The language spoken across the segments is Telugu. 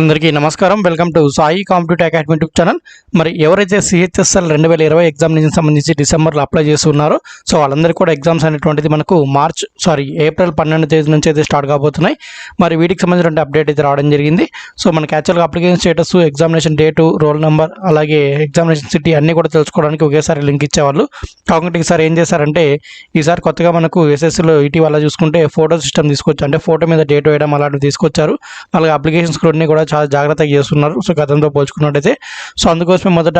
అందరికీ నమస్కారం. Welcome to Sai competitive academy YouTube channel. మరి ఎవరైతే సిహెచ్ఎస్ఎల్ 2020 ఎగ్జామినేషన్ సంబంధించి డిసెంబర్లో అప్లై చేస్తున్నారో సో వాళ్ళందరికీ కూడా ఎగ్జామ్స్ అనేటువంటిది మనకు ఏప్రిల్ 12 తేదీ నుంచి అయితే స్టార్ట్ కాబోతున్నాయి. మరి వీటికి సంబంధించిన అప్డేట్ అయితే రావడం జరిగింది. సో మనకి యాక్చువల్గా application status, examination date, roll number, అలాగే ఎగ్జామినేషన్ సిటీ అన్నీ కూడా తెలుసుకోవడానికి ఒకేసారి లింక్ ఇచ్చేవాళ్ళు. కాకుండా ఈసారి ఏం చేశారంటే ఈసారి కొత్తగా మనకు ఎస్ఎస్సీలో ఇటీవల చూసుకుంటే ఫోటో సిస్టమ్ తీసుకొచ్చారు. అంటే ఫోటో మీద డేట్ వేయడం అలాంటివి తీసుకొచ్చారు. అలాగే అప్లికేషన్ స్క్రూటినీ కూడా చాలా జాగ్రత్తగా చేస్తున్నారు. సో గతంతో పోల్చుకున్నట్టయితే సో అందుకోసమే మొదట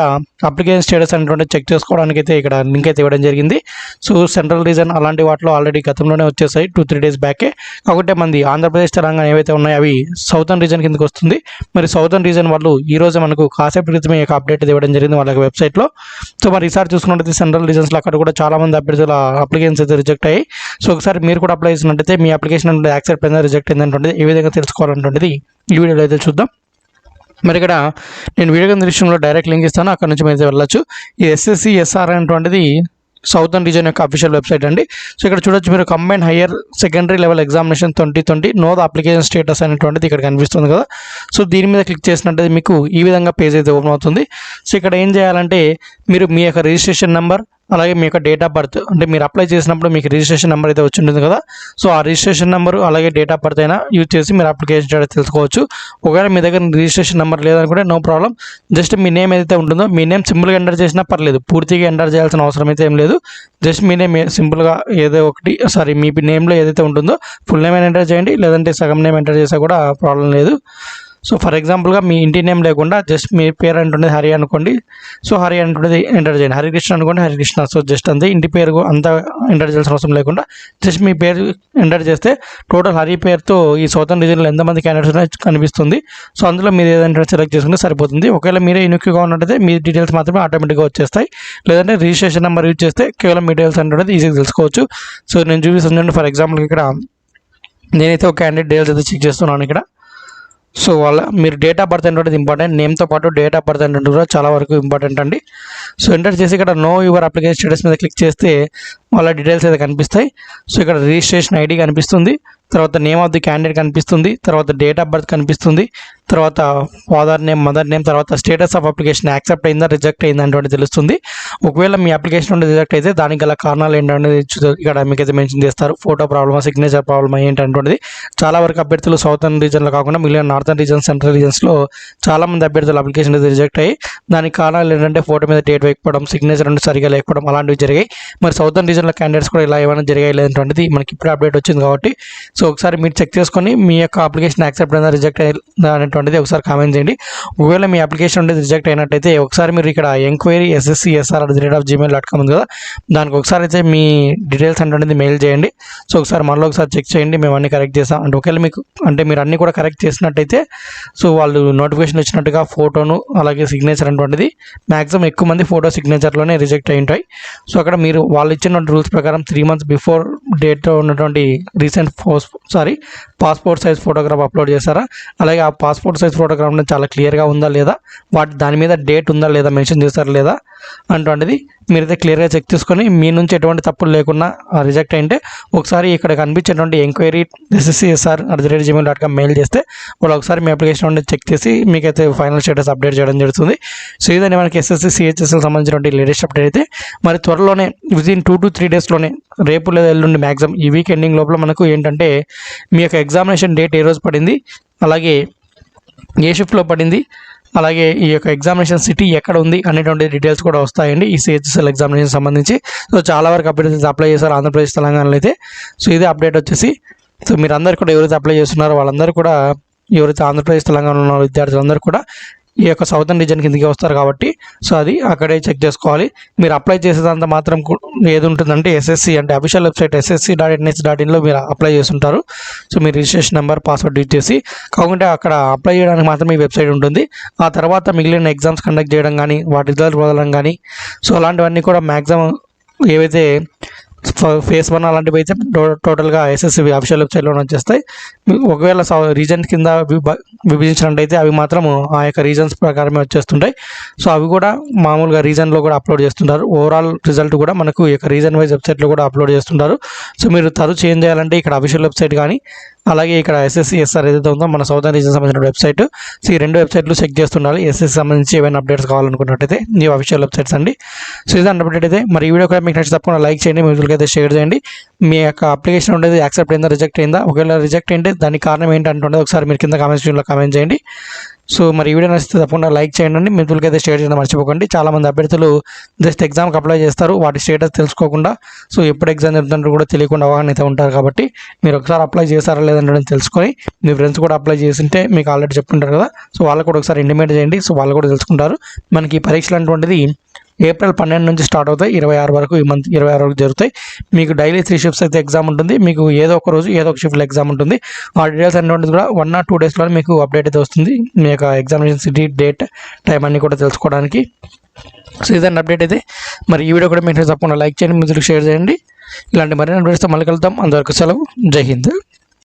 అప్లికేషన్ స్టేటస్ అనేటువంటి చెక్ చేసుకోవడానికి అయితే ఇక్కడ లింక్ అయితే ఇవ్వడం జరిగింది. సో సెంట్రల్ రీజన్ అలాంటి వాటిలో ఆల్రెడీ గతంలోనే వచ్చేసాయి 2-3 డేస్ బ్యాకే. కాబట్టి మంది ఆంధ్రప్రదేశ్, తెలంగాణ ఏవైతే ఉన్నాయో అవి సౌతర్న్ రీజన్ కిందకి వస్తుంది. మరి సౌతర్న్ రీజన్ వాళ్ళు ఈ రోజు మనకు కాసేపు క్రితమే ఒక అప్డేట్ ఇవ్వడం జరిగింది వాళ్ళ వెబ్సైట్లో. సో మరి ఈసారి చూసుకున్నట్టయితే సెంట్రల్ రీజన్స్లో అక్కడ కూడా చాలా మంది అభ్యర్థుల అప్లికేషన్స్ అయితే రిజెక్ట్ అయ్యాయి. సో ఒకసారి మీరు కూడా అప్లై చేసినట్టయితే మీ అప్లికేషన్ అంటే యాక్సెప్ట్ అయిందా, రిజెక్ట్ అయిందంటే ఏ విధంగా తెలుసుకోవాలంటే ఈ వీడియోలో అయితే చూద్దాం. మరి ఇక్కడ నేను వీడియో డిస్క్రిప్షన్లో డైరెక్ట్ లింక్ ఇస్తాను, అక్కడ నుంచి మీరు వెళ్ళొచ్చు. ఈ ఎస్ఎస్సి ఎస్ఆర్ అనేటువంటిది సౌతర్న్ రీజన్ యొక్క అఫీషియల్ వెబ్సైట్ అండి. సో ఇక్కడ చూడొచ్చు మీరు combine higher secondary level examination 2020 know the application status అనేటువంటిది ఇక్కడ కనిపిస్తుంది కదా. సో దీని మీద క్లిక్ చేసినట్టయితే మీకు ఈ విధంగా పేజ్ అయితే ఓపెన్ అవుతుంది. సో ఇక్కడ ఏం చేయాలంటే మీరు మీ యొక్క రిజిస్ట్రేషన్ నెంబర్, అలాగే మీ యొక్క డేట్ ఆఫ్ బర్త్, అంటే మీరు అప్లై చేసినప్పుడు మీకు రిజిస్ట్రేషన్ నెంబర్ అయితే వచ్చి ఉంటుంది కదా. సో ఆ రిజిస్ట్రేషన్ నెంబర్ అలాగే డేట్ ఆఫ్ బర్త్ అయినా యూజ్ చేసి మీరు అప్లికేషన్ స్టేటస్ తెలుసుకోవచ్చు. ఒకవేళ మీ దగ్గర రిజిస్ట్రేషన్ నెంబర్ లేదనుకుంటే నో ప్రాబ్లం, జస్ట్ మీ నేమ్ ఏదైతే ఉంటుందో మీ నేమ్ సింపుల్గా ఎంటర్ చేసినా పర్లేదు, పూర్తిగా ఎంటర్ చేయాల్సిన అవసరం అయితే ఏం లేదు. జస్ట్ మీ నేమ్ సింపుల్గా ఏదో ఒకటి మీ నేమ్లో ఏదైతే ఉంటుందో ఫుల్ నేమ్ ఎంటర్ చేయండి, లేదంటే సగం నేమ్ ఎంటర్ చేసా కూడా ప్రాబ్లం లేదు. సో ఫర్ ఎగ్జాంపుల్గా మీ ఇంటి నేమ్ లేకుండా జస్ట్ మీ పేరు అంటుండేది హరి అనుకోండి. సో హరి అంటుండేది ఎంటర్ చేయండి, హరికృష్ణ అనుకోండి హరికృష్ణ. సో జస్ట్ అంతే, ఇంటి పేరు అంతా ఎంటర్ చేయాల్సిన అవసరం లేకుండా జస్ట్ మీ పేరు ఎంటర్ చేస్తే టోటల్ హరి పేరుతో ఈ సౌతర్న్ రీజన్లో ఎంతమంది క్యాండిడేట్స్ కనిపిస్తుంది. సో అందులో మీరు ఏదంటే సెలెక్ట్ చేసుకుంటే సరిపోతుంది. ఒకవేళ మీరే యూనిక్గా ఉన్నట్టయితే మీ డీటెయిల్స్ మాత్రమే ఆటోమేటిక్గా వచ్చేస్తాయి. లేదంటే రిజిస్ట్రేషన్ నెంబర్ యూజ్ చేస్తే కేవలం మీ డీటెయిల్స్ అంటే ఈజీగా తెలుసుకోవచ్చు. సో నేను చూపిస్తున్నాను. ఫర్ ఎగ్జాంపుల్ ఇక్కడ నేనైతే ఒక క్యాండిడేట్ డీటెయిల్స్ అయితే చెక్ చేస్తున్నాను ఇక్కడ. సో మీరు డేట్ ఆఫ్ బర్త్ అంటే ఇంపార్టెంట్, నేమ్తో పాటు డేట్ ఆఫ్ బర్త్ అంటే కూడా చాలా వరకు ఇంపార్టెంట్ అండి. సో ఎంటర్ చేసి ఇక్కడ నో యువర్ అప్లికేషన్ స్టేటస్ మీద క్లిక్ చేస్తే వాళ్ళ డీటెయిల్స్ అయితే కనిపిస్తాయి. సో ఇక్కడ రిజిస్ట్రేషన్ ఐడి కనిపిస్తుంది, తర్వాత నేమ్ ఆఫ్ ది క్యాండిడేట్ కనిపిస్తుంది, తర్వాత డేట్ ఆఫ్ బర్త్ కనిపిస్తుంది, తర్వాత ఫాదర్ నేమ్, మదర్ నేమ్, తర్వాత స్టేటస్ ఆఫ్ అప్లికేషన్ యాక్సెప్ట్ అయిందా, రిజెక్ట్ అయిందా అంటే తెలుస్తుంది. ఒకవేళ మీ అప్లికేషన్ నుండి రిజెక్ట్ అయితే దానికి గల కారణాలు ఏంటనేది ఇక్కడ మీకైతే మెన్షన్ చేస్తారు. ఫోటో ప్రాబ్లమా, సిగ్నేచర్ ప్రాబ్లమా ఏంటంటే చాలా వరకు అభ్యర్థులు సౌతర్న్ రీజన్లో కాకుండా మిగిలిన నార్థన్ రీజన్, సెంట్రల్ రీజన్స్లో చాలామంది అభ్యర్థుల అప్లికేషన్ అయితే రిజెక్ట్ అయ్యి దానికి కారణాలు ఏంటంటే ఫోటో మీద డేట్ వేయకపోవడం, సిగ్నేచర్ అంటే సరిగా లేకపోవడం అలాంటివి జరిగాయి. మరి సౌతర్న్ రీజన్లో క్యాండిడేట్స్ కూడా ఇలా ఏమైనా జరిగాయి లేదంటే మనకి ఇప్పుడు అప్డేట్ వచ్చింది కాబట్టి సో ఒకసారి మీరు చెక్ చేసుకొని మీ యొక్క అప్లికేషన్ యాక్సెప్ట్ అయినా, రిజెక్ట్ అయిందా అనేటువంటిది ఒకసారి కామెంట్ చేయండి. ఒకవేళ మీ అప్లికేషన్ ఉండేది రిజెక్ట్ అయినట్టయితే ఒకసారి మీరు ఇక్కడ ఎంక్వైరీ sscsr@gmail.com ఉంది కదా, దానికి ఒకసారి అయితే మీ డీటెయిల్స్ అంటే మెయిల్ చేయండి. సో ఒకసారి మనలో ఒకసారి చెక్ చేయండి, మేము అన్ని కరెక్ట్ చేస్తాం అంటే ఒకవేళ మీకు అంటే మీరు అన్నీ కూడా కరెక్ట్ చేసినట్టయితే సో వాళ్ళు నోటిఫికేషన్ వచ్చినట్టుగా ఫోటోను అలాగే సిగ్నేచర్ అనేటువంటిది మ్యాక్సిమం ఎక్కువ మంది ఫోటో సిగ్నేచర్లోనే రిజెక్ట్ అయి ఉంటాయి. సో అక్కడ మీరు వాళ్ళు ఇచ్చిన రూల్స్ ప్రకారం 3 months బిఫోర్ డేట్ ఉన్నటువంటి recent passport size photograph upload చేశారా, అలాగే ఆ పాస్పోర్ట్ సైజ్ ఫోటోగ్రాఫ్ చాలా క్లియర్గా ఉందా లేదా, దాని మీద డేట్ ఉందా లేదా, మెన్షన్ చేశారా లేదా అటువంటిది మీరైతే క్లియర్గా చెక్ చేసుకొని మీ నుంచి ఎటువంటి తప్పులు లేకుండా రిజెక్ట్ అయింటే ఒకసారి ఇక్కడ కనిపించేటువంటి ఎంక్వైరీ sscsr@gmail.com మెయిల్ చేస్తే వాళ్ళు ఒకసారి మీ అప్లికేషన్ ఉంటే చెక్ చేసి మీకైతే ఫైనల్ స్టేటస్ అప్డేట్ చేయడం జరుగుతుంది. సో ఇదని మనకి ఎస్ఎస్సి సిహెచ్ఎస్ఎల్ సంబంధించినటువంటి లేటెస్ట్ అప్డేట్ అయితే మరి త్వరలోనే విదిన్ 2 to 3 డేస్లోనే రేపు లేదా ఎల్లుండి మ్యాక్సిమం ఈ వీక్ ఎండింగ్ లోపల మనకు ఏంటంటే మీ యొక్క ఎగ్జామినేషన్ డేట్ ఏ రోజు పడింది, అలాగే ఏ షిఫ్ట్లో పడింది, అలాగే ఈ యొక్క ఎగ్జామినేషన్ సిటీ ఎక్కడ ఉంది అనేటువంటి డీటెయిల్స్ కూడా వస్తాయండి ఈ సిహెచ్ఎస్ఎల్ ఎగ్జామినేషన్ సంబంధించి. సో చాలా వరకు అభ్యర్థులు అప్లై చేశారు ఆంధ్రప్రదేశ్, తెలంగాణలో అయితే. సో ఇదే అప్డేట్ వచ్చేసి సో మీరు అందరు కూడా ఎవరైతే అప్లై చేస్తున్నారో వాళ్ళందరూ కూడా ఎవరైతే ఆంధ్రప్రదేశ్, తెలంగాణలో ఉన్న విద్యార్థులందరూ కూడా ఈ యొక్క సౌతర్న్ రీజన్ కిందకి వస్తారు కాబట్టి సో అది అక్కడే చెక్ చేసుకోవాలి. మీరు అప్లై చేసేదంత మాత్రం ఏది ఉంటుందంటే ఎస్ఎస్సి అంటే అఫీషియల్ వెబ్సైట్ ssc.nhs.in మీరు అప్లై చేస్తుంటారు. సో మీ రిజిస్ట్రేషన్ నెంబర్, పాస్వర్డ్ యూజ్ చేసి కాకుండా అక్కడ అప్లై చేయడానికి మాత్రమే ఈ వెబ్సైట్ ఉంటుంది. ఆ తర్వాత మిగిలిన ఎగ్జామ్స్ కండక్ట్ చేయడం కానీ, వాటి రిజల్ట్ వదలడం కానీ సో అలాంటివన్నీ కూడా మ్యాక్సిమం ఏవైతే phase 1 అలాంటివి అయితే టోటల్గా ఎస్ఎస్సి అఫీషియల్ వెబ్సైట్లోనే వచ్చేస్తాయి. ఒకవేళ రీజన్ కింద విభజించినట్టయితే అవి మాత్రము ఆ యొక్క రీజన్స్ ప్రకారమే వచ్చేస్తుంటాయి. సో అవి కూడా మామూలుగా రీజన్లో కూడా అప్లోడ్ చేస్తుంటారు. ఓవరాల్ రిజల్ట్ కూడా మనకు ఈ యొక్క రీజన్ వైజ్ వెబ్సైట్లో కూడా అప్లోడ్ చేస్తుంటారు. సో మీరు తరచు చేంజ్ చేయాలంటే ఇక్కడ అఫీషియల్ వెబ్సైట్ కానీ అలాగే ఇక్కడ ఎస్ఎస్సి ఎస్ఆర్ ఏదైతే ఉందో మన సౌదర్న్ రీజన్ సంబంధించిన వెబ్సైట్. సో ఈ 2 వెబ్సైట్లు చెక్ చేస్తుండాలి. ఎస్ఎస్సి సంబంధించి ఏమైనా అప్డేట్స్ కావాలనుకున్నట్టయితే ఈ అఫీషియల్ వెబ్సైట్స్ అండి. సో ఇదంతా అప్డేట్ అయితే. మరి ఈ వీడియో కూడా మీకు నచ్చి తప్పకుండా లైక్ చేయండి, మీ మిత్రులకి అయితే షేర్ చేయండి. మీ యొక్క అప్లికేషన్ ఉండేది యాక్సెప్ట్ అయిందా, రిజెక్ట్ అయిందా, ఒకవేళ రిజెక్ట్ అయింటే దానికి కారణం ఏంటంటే ఒకసారి మీరు కింద కామెంట్ సెక్షన్లో కామెంట్ చేయండి. సో మరి ఈ వీడియో నచ్చితే తప్పకుండా లైక్ చేయండి, మిత్రులకి అయితే షేర్ చేయడం మర్చిపోకండి. చాలామంది అభ్యర్థులు జస్ట్ ఎగ్జామ్కి అప్లై చేస్తారు, వాటి స్టేటస్ తెలుసుకోకుండా, సో ఎప్పుడు ఎగ్జామ్ జరుగుతుంటే కూడా తెలియకుండా అవగాహన అయితే ఉంటారు. కాబట్టి మీరు ఒకసారి అప్లై చేస్తారా లేదంటే తెలుసుకొని మీ ఫ్రెండ్స్ కూడా అప్లై చేసింటే మీకు ఆల్రెడీ చెప్పుంటారు కదా, సో వాళ్ళకు కూడా ఒకసారి ఇంటిమేట్ చేయండి. సో వాళ్ళు కూడా తెలుసుకుంటారు. మనకి పరీక్షలు అటువంటిది ఏప్రిల్ 12 నుంచి స్టార్ట్ అవుతాయి, 26 వరకు, ఈ మంత్ 26 వరకు జరుగుతాయి. మీకు డైలీ 3 షిఫ్ట్స్ అయితే ఎగ్జామ్ ఉంటుంది. మీకు ఏదో ఒక రోజు ఏదో ఒక షిఫ్ట్లో ఎగ్జామ్ ఉంటుంది. ఆ డీటెయిల్స్ అటువంటిది కూడా 1 or 2 డేస్లో మీకు అప్డేట్ అయితే వస్తుంది. మీ యొక్క ఎగ్జామినేషన్ సిటీ, డేట్, టైం అన్నీ కూడా తెలుసుకోవడానికి. సో ఇదండి అప్డేట్ అయితే. మరి ఈ వీడియో కూడా మీరు తప్పకుండా లైక్ చేయండి, మిత్రులకు షేర్ చేయండి. ఇలాంటి మరిన్ని అప్డేట్స్తో మళ్ళీ కలుద్దాం. అంతవరకు సెలవు. జై హింద్.